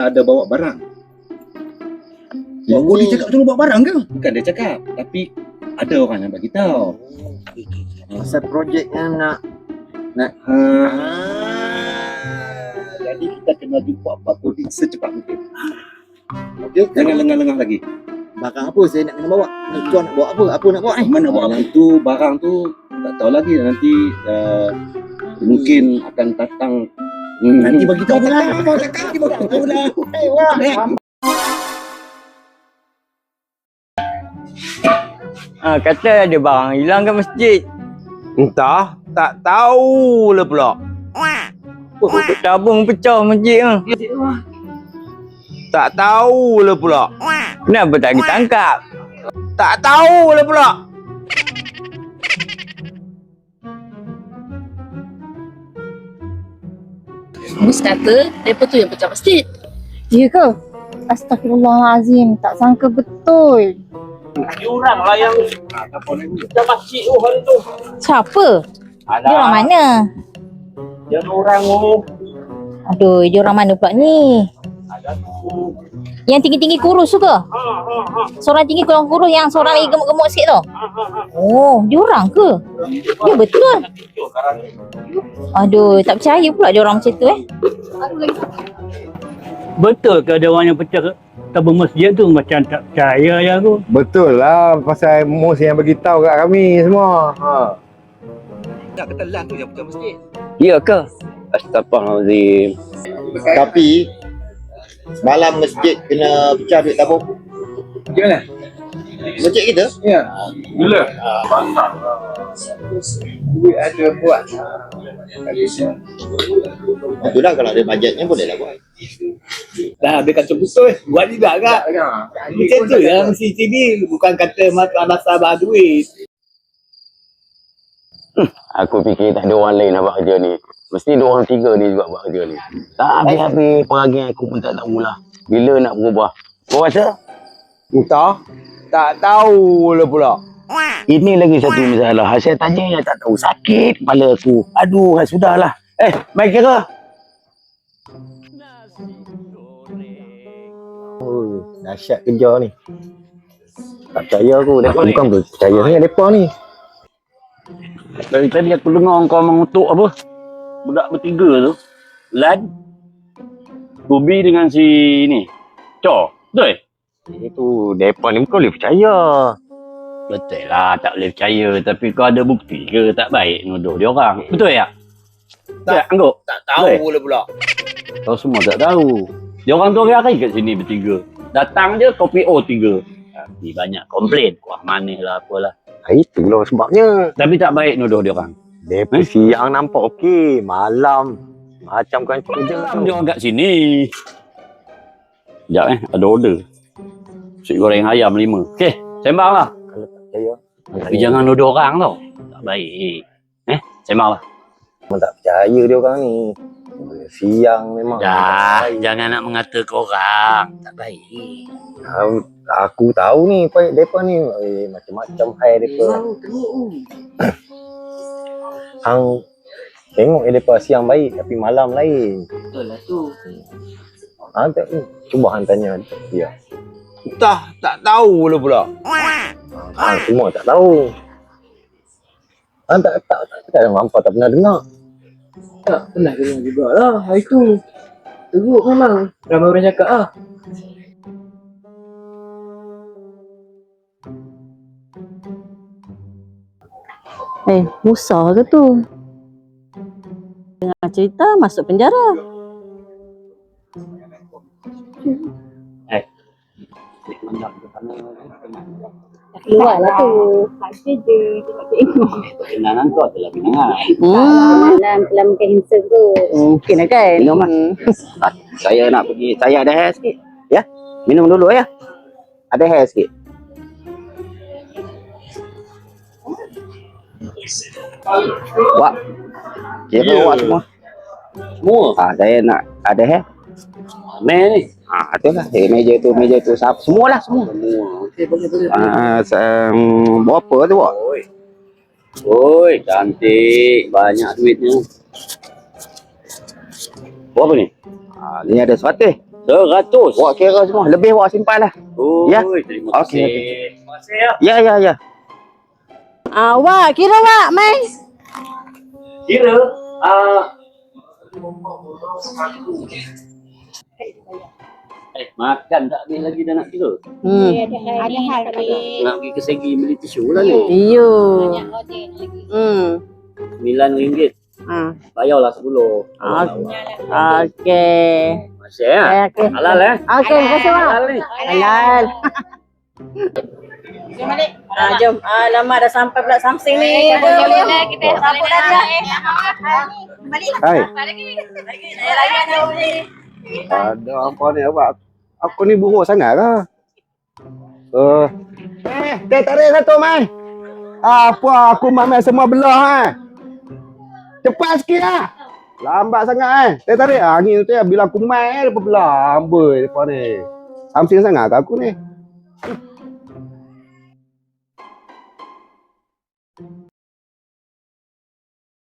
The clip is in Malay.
ada bawa barang. Oh, dia cakap tolong bawa barang ke? Bukan dia cakap, tapi ada orang yang bagi tahu. Pasal projek yang nak Jadi kita kena jumpa Pak Kodik secepat mungkin. okey, Jangan lengah-lengah lagi. barang apa saya nak kena bawa? Tuan nak bawa apa? Apa nak bawa ni? Mana bawa itu barang tu tak tahu lagi, nanti mungkin akan datang. Nanti bagi tahu lah. Nanti bagi tahu lah. Kata ada barang hilang kat masjid. Entah, tak tahu lah pula. Tabung pecah masjid ah. Tak tahu lah pula. Kenapa tak ditangkap? Tak tahu lah pula. Mus kata, mereka tu yang pecah masjid. Ya ke? Astagfirullahalazim, tak sangka betul. Diorang lah yang pecah masjid tu hari tu. Siapa? Dia orang mana? Yang orang tu. Aduh, dia orang mana pula ni? Ada tu. Yang tinggi-tinggi kurus tu ke? Seorang tinggi kurang kurus, yang seorang lagi gemuk-gemuk sikit tu? Oh, dia orang ke? Ya betul. Aduh, tak percaya pula dia orang macam tu Betul ke ada orang yang pecah tabung masjid tu? Macam tak percaya je aku. Betul lah pasal Mus yang beritahu kat kami semua. Tak kata lah tu yang pecah masjid. Ya ke? Astagfirullahalazim. Tapi semalam masjid kena pecah duit tabung. Macam mana? Masjid kita? Ya. Bila? Duit ada buat. Itulah kalau ada bajetnya bolehlah buat. Dah habis kata betul, buat juga kak. Macam tu yang CCTV, bukan kata masalah duit. Aku fikir tak ada orang lain nak buat kerja ni. Mesti 2 orang 3 ni juga buat kerja ni. Tak habis-habis peragian aku pun tak tahulah. Bila nak berubah? Kau rasa? Entah, tak tahu lah pula. Ini lagi satu masalah. Saya tanya yang tak tahu. Sakit kepala aku. Aduh, sudahlah. Main kira. Oh, dahsyat kerja ni. Tak percaya aku. Mereka bukan percaya sangat mereka ni. Dari tadi aku dengar kau mengutuk apa? Budak bertiga tu. Lad, Bubi dengan si ni. Cho, betul? Itu mereka ni bukan boleh percaya. Betul lah, tak boleh percaya. Tapi kau ada bukti ke tak baik nuduh dia orang? Betul tak? Tak, Angguk? Tak tahu lah pula. Kau semua tak tahu. Dia orang tu hari-hari kat sini bertiga. Datang je kopi O3. Tapi banyak komplain. Kuah manis lah apalah. Itulah sebabnya. Tapi tak baik nuduh dia orang. Mereka siang nampak okey. Malam macam kan kerja. Dia orang kat sini. Sekejap ada order. Nasi goreng ayam 5. Okey, sembang lah. Kalau tak percaya. Tapi jangan nuduh orang tau. Tak baik. Sembang lah. Memang tak percaya dia orang ni. Siang memang. Dah, jangan nak mengata ke orang. Tak baik. Aku tahu ni mereka ni macam-macam hai mereka. Hang tengok mereka siang baik tapi malam lain. Betul lah tu. Cuba hang tanya dia. Entah, tak tahu lah pula. Hang semua tak tahu. Hang tak mampu tak pernah dengar. Tak pernah dengar juga lah hari tu. Teruk memang. Ramai orang cakap lah. Musa ke tu? Dengar cerita masuk penjara. Keluar lah tu. Pasti je. Kenangan kau adalah kenangan. Dalam cancer tu. Mungkin lah kan? Minum lah. Saya nak pergi. Saya ada hair sikit. Ya? Minum dulu ya. Ada hair sikit. Wak. Kira wak semua. Semua? Saya nak ada hair. Meh ni? Itulah. Meja tu. Semualah semua. Okey, boleh. Berapa tu Wak? Oi, cantik. Banyak duitnya. Berapa ni? Ni ada 100. 100. Wak kira semua. Lebih wak simpan lah. Oh, Ya. terima kasih. Okey, Terima kasih ya. Ya, ya, ya. Wak, kira wak, mai. Kira makan tak habis lagi dah nak kira. Ada hal lagi. Nak pergi ke Segi beli tisu lah ni. Iyo. RM9. Bayarlah 10. Okey. Masih ya? Okey. Halal eh? Okey, terima kasih wak. Halal ni. Halal. Jom. Lama dah sampai pula Samsung ni. Jom. Kita sambut dah dia. Hai. Saya layan dia ni. Ada apa ni awak? Aku ni buruk sangat lah. Teh tarik satu mai. Apa aku mamak semua belah Cepat sikit lah. Lambat sangat Teh tarik angin tu bila aku mai lepas belah amboi depan ni. Samsing sangat ke aku ni.